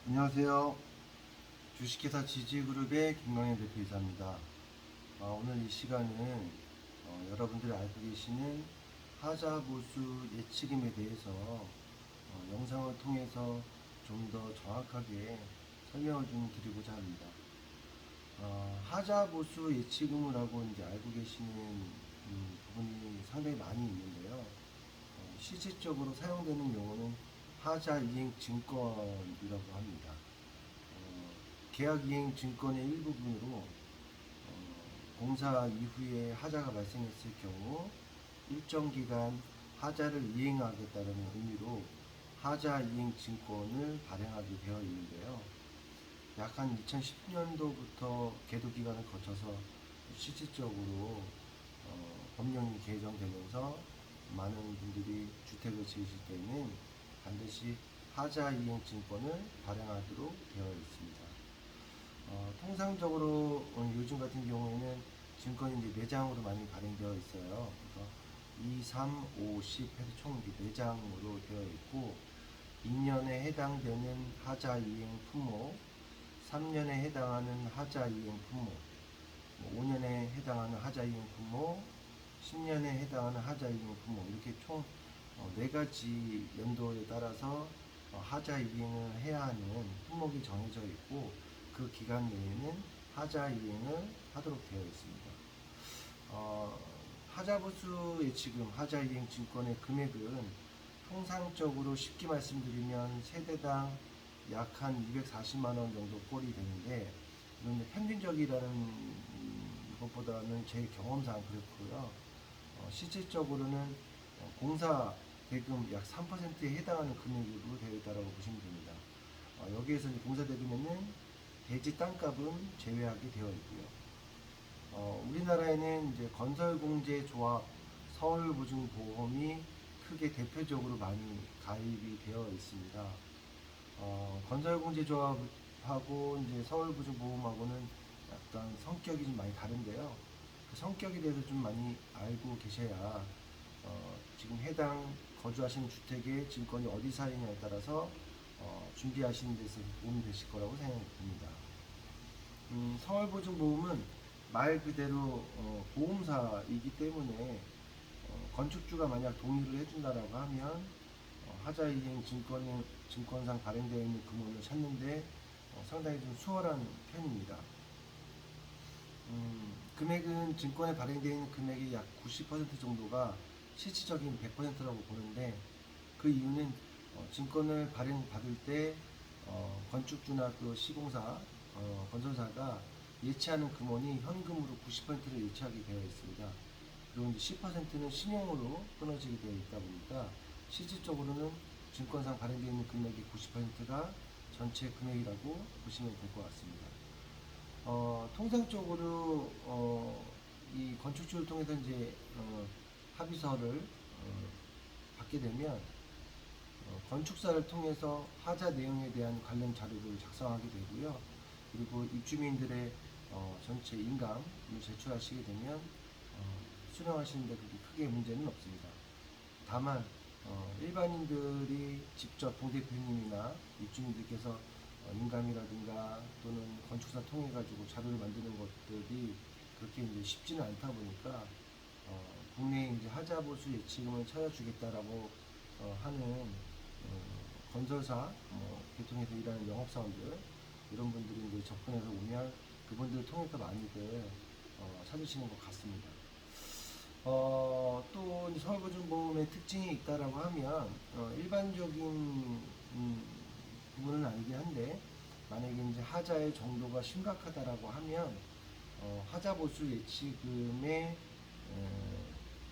안녕하세요. 주식회사 지지그룹의 김광현 대표이사입니다. 오늘 이 시간은 여러분들이 알고 계시는 하자보수 예치금에 대해서 영상을 통해서 좀 더 정확하게 설명을 좀 드리고자 합니다. 하자보수 예치금을 하고 이제 알고 계시는 부분이 상당히 많이 있는데요. 실질적으로 사용되는 용어는 하자이행증권이라고 합니다. 계약이행 증권의 일부분으로 공사 이후에 하자가 발생했을 경우 일정 기간 하자를 이행하겠다는 의미로 하자 이행 증권을 발행하게 되어 있는데요. 약 한 2010년도부터 계도 기간을 거쳐서 실질적으로 법령이 개정되면서 많은 분들이 주택을 지으실 때는 반드시 하자 이행 증권을 발행하도록 되어 있습니다. 통상적으로 요즘 같은 경우에는 증권이 이제 4장으로 많이 발행되어 있어요. 그래서 2, 3, 5, 10 해서 총 4장으로 되어 있고 2년에 해당되는 하자 이행 품목, 3년에 해당하는 하자 이행 품목, 5년에 해당하는 하자 이행 품목, 10년에 해당하는 하자 이행 품목 이렇게 총 4가지 연도에 따라서 하자 이행을 해야 하는 품목이 정해져 있고 그 기간 내에는 하자 이행을 하도록 되어 있습니다. 하자보수 예치금, 하자 이행 증권의 금액은 통상적으로 쉽게 말씀드리면 세대당 약 한 240만 원 정도 꼴이 되는데 이건 평균적이라는 것보다는 제 경험상 그렇고요. 실질적으로는 공사 대금 약 3%에 해당하는 금액으로 되어 있다고 보시면 됩니다. 여기에서 공사 대금에는 대지 땅값은 제외하게 되어 있고요. 우리나라에는 이제 건설공제조합, 서울보증보험이 크게 대표적으로 많이 가입이 되어 있습니다. 건설공제조합하고 이제 서울보증보험하고는 약간 성격이 좀 많이 다른데요. 그 성격에 대해서 좀 많이 알고 계셔야 지금 해당 거주하시는 주택의 증권이 어디 사느냐에 따라서 준비하시는 데서 도움이 되실 거라고 생각됩니다. 서울보증보험은 말 그대로 보험사이기 때문에 건축주가 만약 동의를 해준다라고 하면 하자이행 증권상 발행되어 있는 금원을 찾는데 상당히 좀 수월한 편입니다. 금액은 증권에 발행되어 있는 금액의 약 90% 정도가 실질적인 100%라고 보는데 그 이유는 증권을 발행받을 때 건축주나 그 시공사, 건설사가 예치하는 금원이 현금으로 90%를 예치하게 되어 있습니다. 그리고 이제 10%는 신용으로 끊어지게 되어 있다 보니까 실질적으로는 증권상 발행되어 있는 금액의 90%가 전체 금액이라고 보시면 될 것 같습니다. 통상적으로 이 건축주를 통해서 이제 합의서를 받게 되면 건축사를 통해서 하자 내용에 대한 관련 자료를 작성하게 되고요. 그리고 입주민들의 전체 인감을 제출하시게 되면 수령하시는데 그렇게 크게 문제는 없습니다. 다만 일반인들이 직접 동대표님이나 입주민들께서 인감이라든가 또는 건축사 통해 가지고 자료를 만드는 것들이 그렇게 이제 쉽지는 않다 보니까 국내에 이제 하자보수 예치금을 찾아주겠다라고 하는 건설사, 계통에서 일하는 영업사원들 이런 분들이 이제 접근해서 오면 그분들을 통해서 많이들 찾으시는 것 같습니다. 또 서울보증보험의 특징이 있다라고 하면 일반적인 부분은 아니긴 한데 만약에 이제 하자의 정도가 심각하다라고 하면 하자보수 예치금의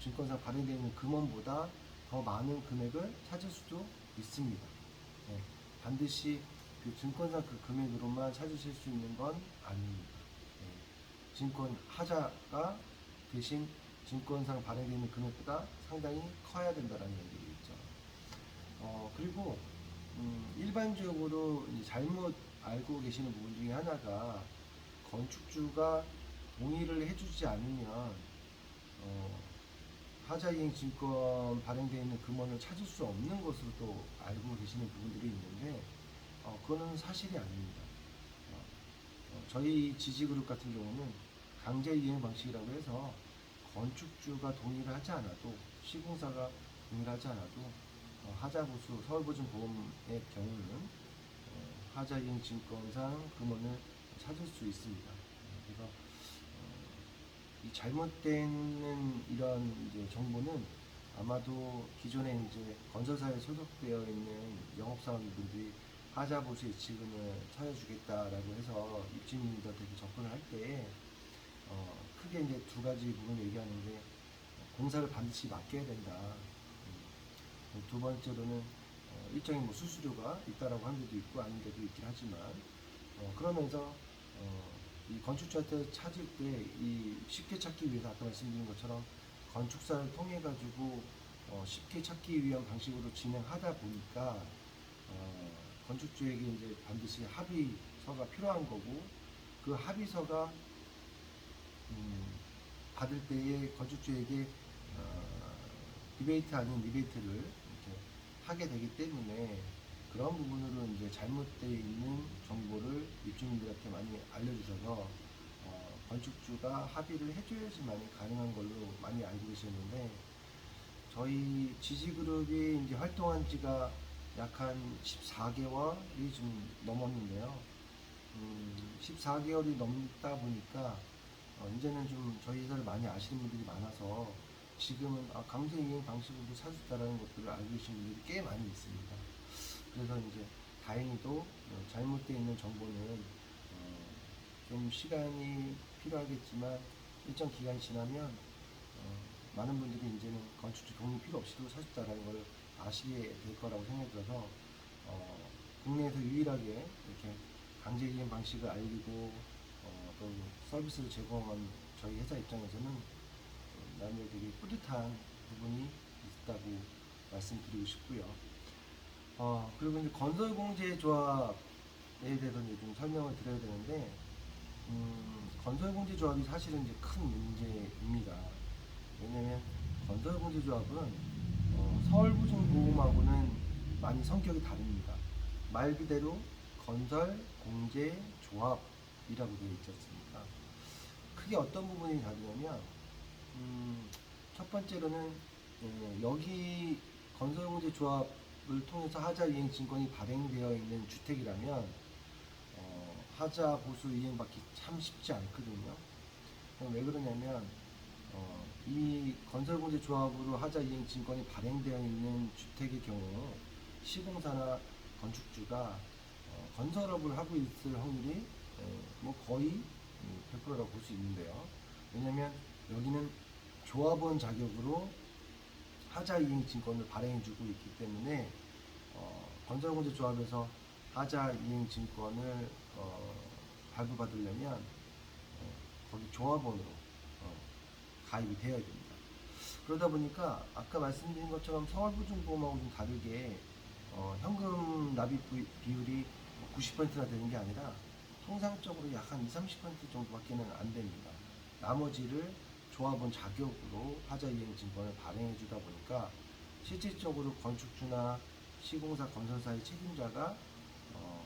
증권상 발행되어 있는 금원보다 더 많은 금액을 찾을 수도 있습니다. 네, 반드시 그 증권상 그 금액으로만 찾으실 수 있는 건 아닙니다. 네, 증권 하자가 대신 증권상 발행되어 있는 금액보다 상당히 커야 된다는 얘기겠죠. 그리고 일반적으로 잘못 알고 계시는 부분 중에 하나가 건축주가 동의를 해주지 않으면 하자이행 증권 발행되어 있는 금원을 찾을 수 없는 것으로 또 알고 계시는 부분들이 있는데 그거는 사실이 아닙니다. 어, 저희 지지그룹 같은 경우는 강제 이행 방식이라고 해서 건축주가 동의를 하지 않아도 시공사가 동의를 하지 않아도 하자보수 서울보증보험의 경우는 하자 이행 증권상 금원을 찾을 수 있습니다. 그래서 이 잘못된 이런 이제 정보는 아마도 기존에 이제 건설사에 소속되어 있는 영업사원분들이 하자보수 예치금을 차려주겠다라고 해서 입주민들한테 접근을 할 때 크게 이제 두 가지 부분을 얘기하는데 공사를 반드시 맡겨야 된다. 두 번째로는 일정의 뭐 수수료가 있다라고 하는 데도 있고 아닌 데도 있긴 하지만 그러면서 이 건축주한테 찾을 때 이 쉽게 찾기 위해서 아까 말씀드린 것처럼 건축사를 통해 가지고 쉽게 찾기 위한 방식으로 진행하다 보니까 건축주에게 이제 반드시 합의서가 필요한 거고 그 합의서가 받을 때에 건축주에게 리베이트 아닌 리베이트를 이렇게 하게 되기 때문에 그런 부분으로 이제 잘못되어 있는 정보를 입주민들한테 많이 알려주셔서 건축주가 합의를 해줘야지만이 가능한 걸로 많이 알고 계시는데 저희 지지그룹이 이제 활동한 지가 약 한 14개월이 좀 넘었는데요. 14개월이 넘다 보니까 이제는 좀 저희 회사를 많이 아시는 분들이 많아서 지금은 강제 이행 방식으로 살 수 있다는 것들을 알고 계신 분들이 꽤 많이 있습니다. 그래서 이제 다행히도 잘못되어 있는 정보는 좀 시간이 필요하겠지만 일정 기간이 지나면 많은 분들이 이제는 건축주 동의 필요 없이도 살 수 있다는 걸 아시게 될 거라고 생각이 들어서 국내에서 유일하게 이렇게 강제 이행 방식을 알리고 또 서비스를 제공한 저희 회사 입장에서는 나름대로 되게 뿌듯한 부분이 있다고 말씀드리고 싶고요. 그리고 이제 건설공제조합에 대해서 이제 좀 설명을 드려야 되는데, 건설공제조합이 사실은 이제 큰 문제입니다. 왜냐면 건설공제조합은 서울보증보험하고는 많이 성격이 다릅니다. 말 그대로 건설공제조합이라고 되어 있지 않습니까? 크게 어떤 부분이 다르냐면, 첫 번째로는 여기 건설공제조합을 통해서 하자 이행 증권이 발행되어 있는 주택이라면 하자 보수 이행받기 참 쉽지 않거든요. 왜 그러냐면 이 건설공제조합으로 하자 이행 증권이 발행되어 있는 주택의 경우 시공사나 건축주가 건설업을 하고 있을 확률이 뭐 거의 100%라고 볼 수 있는데요. 왜냐하면 여기는 조합원 자격으로 하자 이행 증권을 발행해주고 있기 때문에 건설공제조합에서 하자 이행 증권을 발부받으려면 거기 조합원으로 가입이 되어야 됩니다. 그러다 보니까 아까 말씀드린 것처럼 서울보증보험하고 좀 다르게 현금 납입 비율이 90%나 되는 게 아니라 통상적으로 약 한 20-30% 정도밖에는 안 됩니다. 나머지를 조합원 자격으로 하자 이행 증권을 발행해 주다 보니까 실질적으로 건축주나 시공사 건설사의 책임자가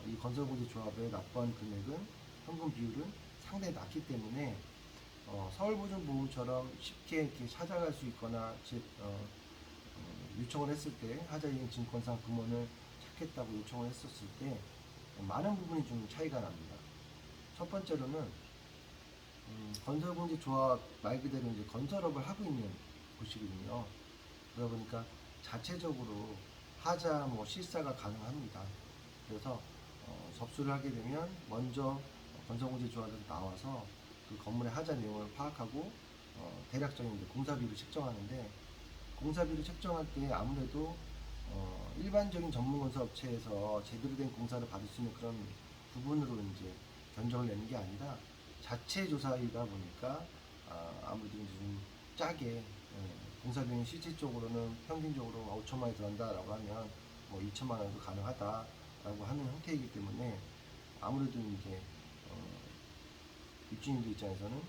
이 건설공제 조합에 납부한 금액은 현금 비율은 상당히 낮기 때문에 서울보증보험처럼 쉽게 이렇게 찾아갈 수 있거나 요청을 했을 때 하자 이행 증권상 금원을 찾겠다고 요청을 했었을 때 많은 부분이 좀 차이가 납니다. 첫 번째로는 건설공제 조합 말 그대로 이제 건설업을 하고 있는 곳이거든요. 그러다 보니까 자체적으로 하자 뭐 실사가 가능합니다. 그래서 접수를 하게 되면 먼저 건설공제 조합에서 나와서 그 건물의 하자 내용을 파악하고 대략적인 이제 공사비를 책정하는데 공사비를 책정할 때 아무래도 일반적인 전문건설 업체에서 제대로 된 공사를 받을 수 있는 그런 부분으로 이제 견적을 내는 게 아니라 자체 조사이다 보니까 아무래도 이제 좀 짜게 공사비는 실질적으로는 평균적으로 5천만 원이 들어간다라고 하면 뭐 2천만 원도 가능하다라고 하는 형태이기 때문에 아무래도 이제 입주민들 입장에서는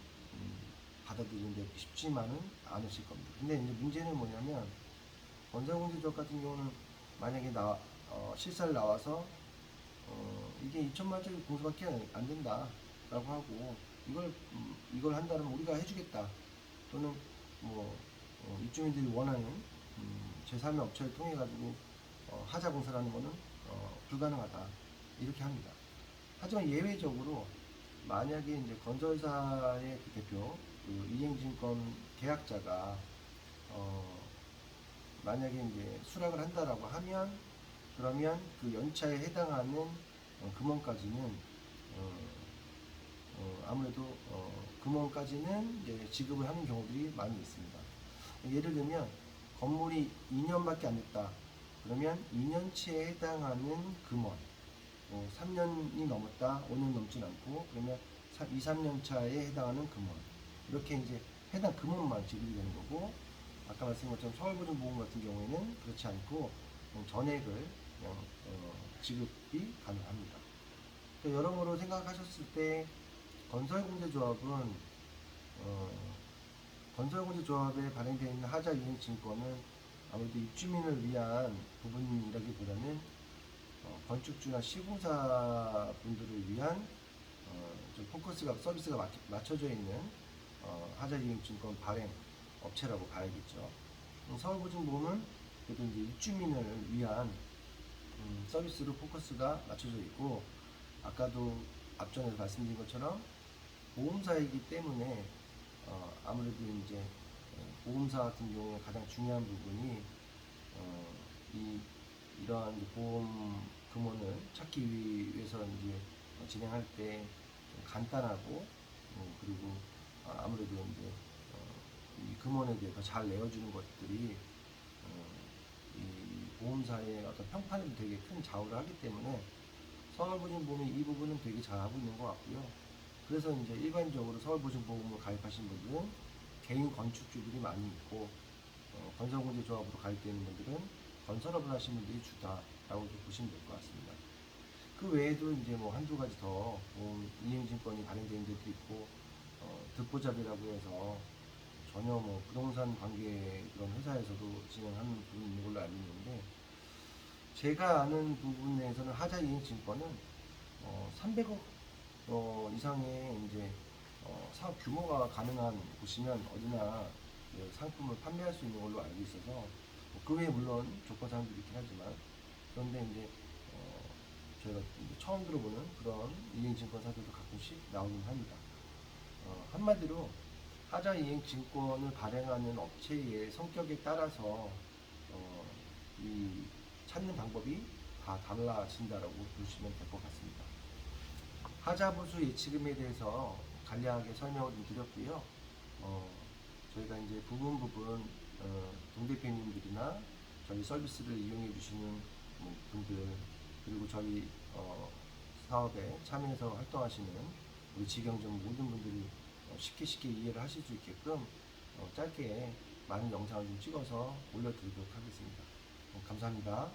받아들이는데 쉽지만은 않으실 겁니다. 근데 이제 문제는 뭐냐면 건설공제조합 같은 경우는 만약에 실사를 나와서 이게 2천만 원짜리 공사밖에 안 된다라고 하고 이걸 한다면 우리가 해주겠다 또는 뭐 입주민들이 원하는 제3의 업체를 통해 가지고 하자 공사라는 거는 불가능하다 이렇게 합니다. 하지만 예외적으로 만약에 이제 건설사의 그 대표 그 이행증권 계약자가 만약에 이제 수락을 한다라고 하면 그러면 그 연차에 해당하는 금원까지는 아무래도 금원까지는 이제 지급을 하는 경우들이 많이 있습니다. 예를 들면 건물이 2년밖에 안 됐다. 그러면 2년치에 해당하는 금원 3년이 넘었다. 5년 넘진 않고 그러면 2, 3년 차에 해당하는 금원 이렇게 이제 해당 금원만 지급이 되는 거고 아까 말씀드린 것처럼 서울보증보험 같은 경우에는 그렇지 않고 전액을 그냥 지급이 가능합니다. 그러니까 여러모로 생각하셨을 때 건설공제조합은 건설공제조합에 발행되어 있는 하자 이행증권은 아무래도 입주민을 위한 부분이라기보다는 건축주나 시공사 분들을 위한 좀 포커스가 서비스가 맞춰져 있는 하자 이행증권 발행 업체라고 봐야겠죠. 서울보증보험은 그래도 이제 입주민을 위한 서비스로 포커스가 맞춰져 있고 아까도 앞전에 말씀드린 것처럼 보험사이기 때문에 아무래도 이제 보험사 같은 경우에 가장 중요한 부분이 이러한 이제 보험 금원을 찾기 위해서 이제 진행할 때 간단하고 그리고 아무래도 이제 이 금원에 대해서 잘 내어주는 것들이 이 보험사의 어떤 평판에도 되게 큰 좌우를 하기 때문에 서울보증보험이 이 부분은 되게 잘하고 있는 것 같고요. 그래서 이제 일반적으로 서울보증보험을 가입하신 분들은 개인 건축주들이 많이 있고 건설공제조합으로 가입되어 있는 분들은 건설업을 하시는 분들이 주다라고 보시면 될 것 같습니다. 그 외에도 이제 뭐 한두 가지 더 이행증권이 발행된 데도 있고 듣보잡이라고 해서 전혀 뭐 부동산 관계 그런 회사에서도 진행하는 부분이 있는 걸로 알고 있는데 제가 아는 부분에서는 하자 이행증권은 300억 이상의 이제 사업 규모가 가능한 곳이면 어디나 상품을 판매할 수 있는 걸로 알고 있어서 그 외에 물론 조건사항들이 있긴 하지만 그런데 이제 저희가 이제 처음 들어보는 그런 이행증권사들도 가끔씩 나오긴 합니다. 한마디로 하자 이행증권을 발행하는 업체의 성격에 따라서 이 찾는 방법이 다 달라진다라고 보시면 될 것 같습니다. 하자보수 예치금에 대해서 간략하게 설명을 좀 드렸고요. 저희가 이제 부분 동대표님들이나 저희 서비스를 이용해 주시는 분들 그리고 저희 사업에 참여해서 활동하시는 우리 직영점 모든 분들이 쉽게 이해를 하실 수 있게끔 짧게 많은 영상을 좀 찍어서 올려드리도록 하겠습니다. 감사합니다.